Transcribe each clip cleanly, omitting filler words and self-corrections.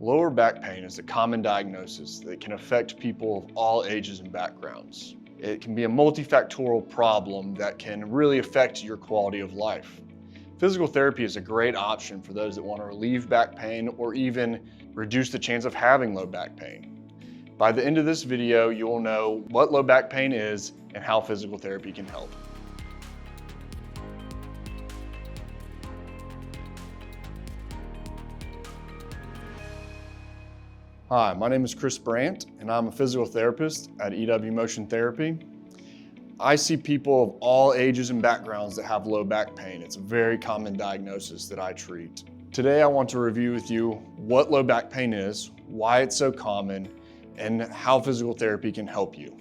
Lower back pain is a common diagnosis that can affect people of all ages and backgrounds. It can be a multifactorial problem that can really affect your quality of life. Physical therapy is a great option for those that want to relieve back pain or even reduce the chance of having low back pain. By the end of this video, you will know what low back pain is and how physical therapy can help. Hi, my name is Chris Brandt, and I'm a physical therapist at EW Motion Therapy. I see people of all ages and backgrounds that have low back pain. It's a very common diagnosis that I treat. Today, I want to review with you what low back pain is, why it's so common, and how physical therapy can help you.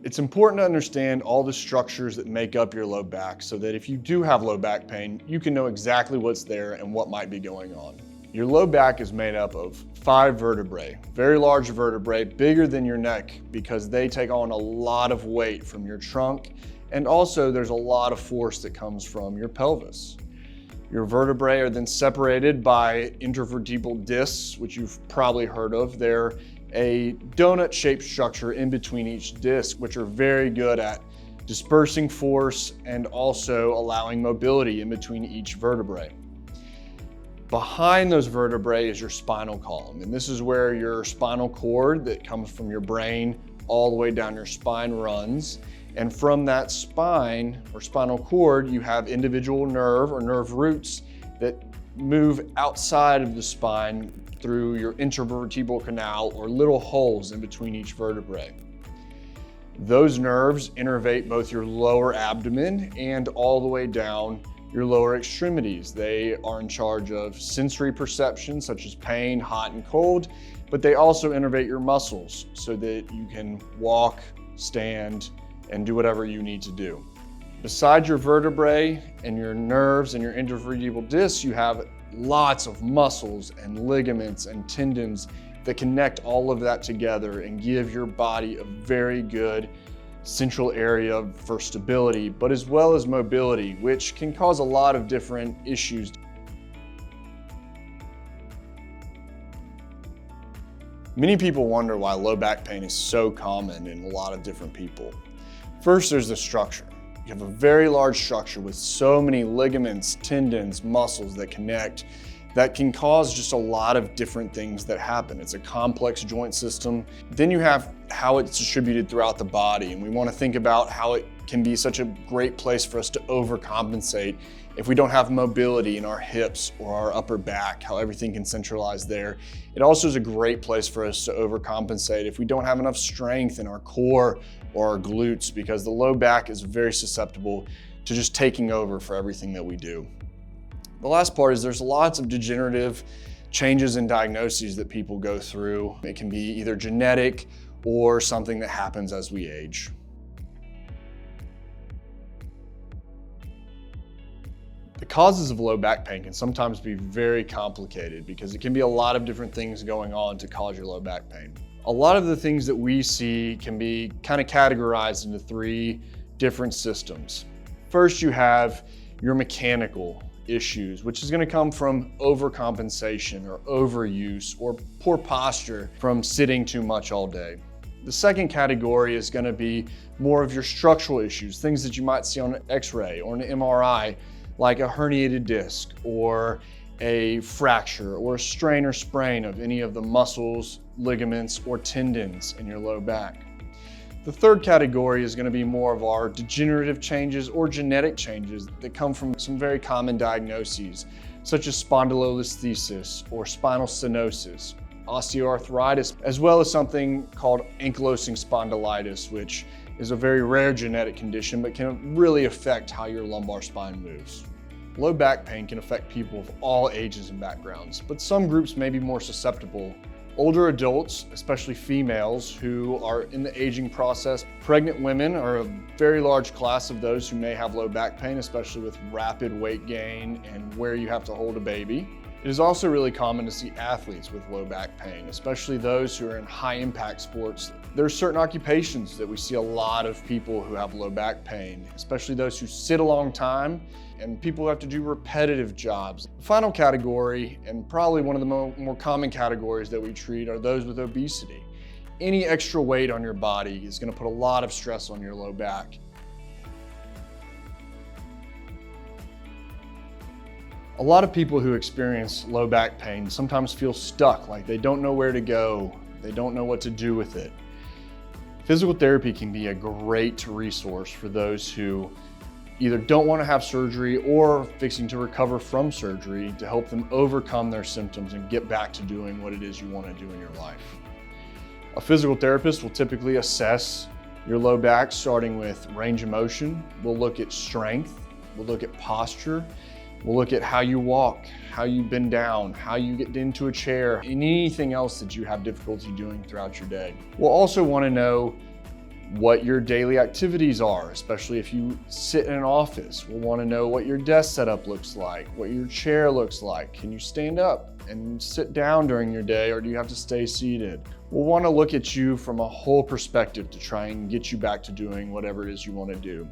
It's important to understand all the structures that make up your low back so that if you do have low back pain, you can know exactly what's there and what might be going on. Your low back is made up of 5 vertebrae, very large vertebrae, bigger than your neck because they take on a lot of weight from your trunk, and also there's a lot of force that comes from your pelvis. Your vertebrae are then separated by intervertebral discs, which you've probably heard of. They're a donut-shaped structure in between each disc, which are very good at dispersing force and also allowing mobility in between each vertebrae. Behind those vertebrae is your spinal column, and this is where your spinal cord that comes from your brain all the way down your spine runs. And from that spine or spinal cord, you have individual nerve or nerve roots that move outside of the spine through your intervertebral canal or little holes in between each vertebrae. Those nerves innervate both your lower abdomen and all the way down your lower extremities. They are in charge of sensory perception such as pain, hot and cold, but they also innervate your muscles so that you can walk, stand, and do whatever you need to do. Besides your vertebrae and your nerves and your intervertebral discs, you have lots of muscles and ligaments and tendons that connect all of that together and give your body a very good central area for stability, but as well as mobility, which can cause a lot of different issues. Many people wonder why low back pain is so common in a lot of different people. First, there's the structure. You have a very large structure with so many ligaments, tendons, muscles that connect that can cause just a lot of different things that happen. It's a complex joint system. Then you have how it's distributed throughout the body, and we want to think about how it can be such a great place for us to overcompensate if we don't have mobility in our hips or our upper back, how everything can centralize there. It also is a great place for us to overcompensate if we don't have enough strength in our core or our glutes, because the low back is very susceptible to just taking over for everything that we do. The last part is there's lots of degenerative changes in diagnoses that people go through. It can be either genetic or something that happens as we age. The causes of low back pain can sometimes be very complicated because it can be a lot of different things going on to cause your low back pain. A lot of the things that we see can be kind of categorized into 3 different systems. First, you have your mechanical issues, which is going to come from overcompensation or overuse or poor posture from sitting too much all day. The second category is going to be more of your structural issues, things that you might see on an X-ray or an MRI, like a herniated disc or a fracture or a strain or sprain of any of the muscles, ligaments, or tendons in your low back. The third category is going to be more of our degenerative changes or genetic changes that come from some very common diagnoses, such as spondylolisthesis or spinal stenosis, osteoarthritis, as well as something called ankylosing spondylitis, which is a very rare genetic condition but can really affect how your lumbar spine moves. Low back pain can affect people of all ages and backgrounds, but some groups may be more susceptible. Older adults, especially females who are in the aging process, pregnant women are a very large class of those who may have low back pain, especially with rapid weight gain and where you have to hold a baby. It is also really common to see athletes with low back pain, especially those who are in high impact sports. There are certain occupations that we see a lot of people who have low back pain, especially those who sit a long time and people who have to do repetitive jobs. The final category, and probably one of the more common categories that we treat, are those with obesity. Any extra weight on your body is going to put a lot of stress on your low back. A lot of people who experience low back pain sometimes feel stuck, like they don't know where to go, they don't know what to do with it. Physical therapy can be a great resource for those who either don't want to have surgery or fixing to recover from surgery to help them overcome their symptoms and get back to doing what it is you want to do in your life. A physical therapist will typically assess your low back starting with range of motion. We'll look at strength, we'll look at posture, we'll look at how you walk, how you bend down, how you get into a chair, and anything else that you have difficulty doing throughout your day. We'll also want to know what your daily activities are, especially if you sit in an office. We'll want to know what your desk setup looks like, what your chair looks like. Can you stand up and sit down during your day, or do you have to stay seated? We'll want to look at you from a whole perspective to try and get you back to doing whatever it is you want to do.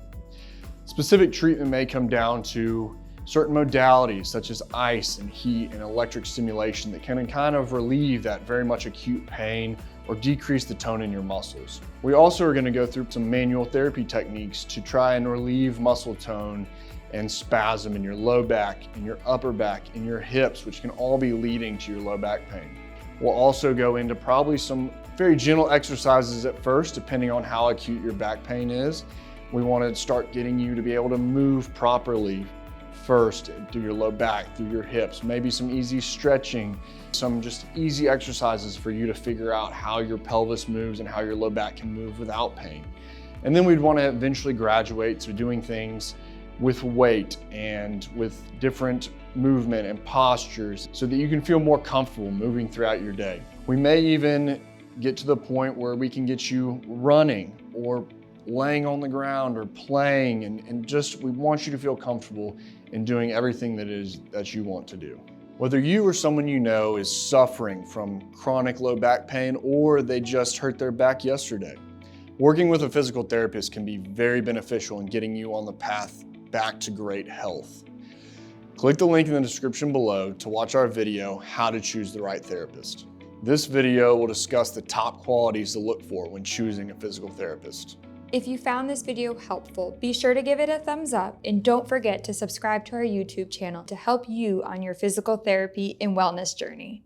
Specific treatment may come down to certain modalities such as ice and heat and electric stimulation that can kind of relieve that very much acute pain or decrease the tone in your muscles. We also are going to go through some manual therapy techniques to try and relieve muscle tone and spasm in your low back, in your upper back, in your hips, which can all be leading to your low back pain. We'll also go into probably some very gentle exercises at first, depending on how acute your back pain is. We want to start getting you to be able to move properly first through your low back, through your hips, maybe some easy stretching, some just easy exercises for you to figure out how your pelvis moves and how your low back can move without pain. And then we'd want to eventually graduate to doing things with weight and with different movement and postures so that you can feel more comfortable moving throughout your day. We may even get to the point where we can get you running or laying on the ground or playing, and just we want you to feel comfortable in doing everything that you want to do. Whether you or someone you know is suffering from chronic low back pain or they just hurt their back yesterday, working with a physical therapist can be very beneficial in getting you on the path back to great health. Click the link in the description below to watch our video, How to Choose the Right Therapist. This video will discuss the top qualities to look for when choosing a physical therapist. If you found this video helpful, be sure to give it a thumbs up and don't forget to subscribe to our YouTube channel to help you on your physical therapy and wellness journey.